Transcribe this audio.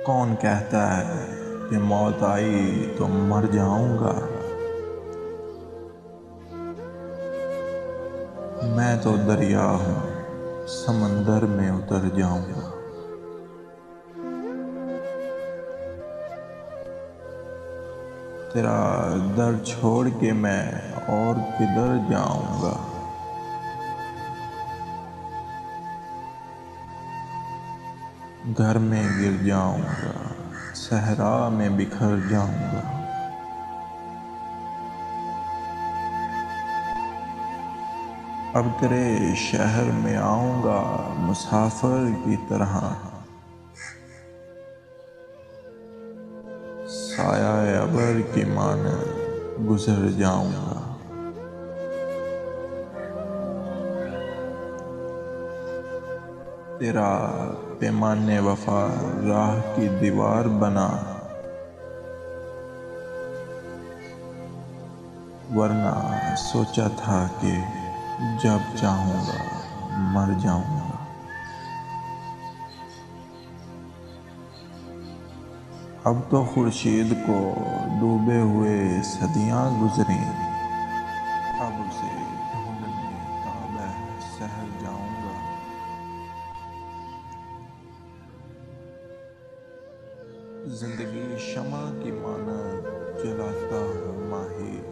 کون کہتا ہے کہ موت آئی تو مر جاؤں گا؟ میں تو دریا ہوں، سمندر میں اتر جاؤں گا۔ تیرا در چھوڑ کے میں اور کدھر جاؤں گا؟ گھر میں گر جاؤں گا، صحرا میں بکھر جاؤں گا۔ اب تیرے شہر میں آؤں گا مسافر کی طرح، سایہ ابر کی مانند گزر جاؤں گا۔ تیرا پیمان وفا راہ کی دیوار بنا، ورنہ سوچا تھا کہ جب چاہوں گا مر جاؤں گا۔ اب تو خورشید کو ڈوبے ہوئے صدیاں گزریں، اب اسے ڈھونڈنے تابہ شہر جاؤں گا۔ زندگی شمع کی مانند جلاتا ہوں ماہی،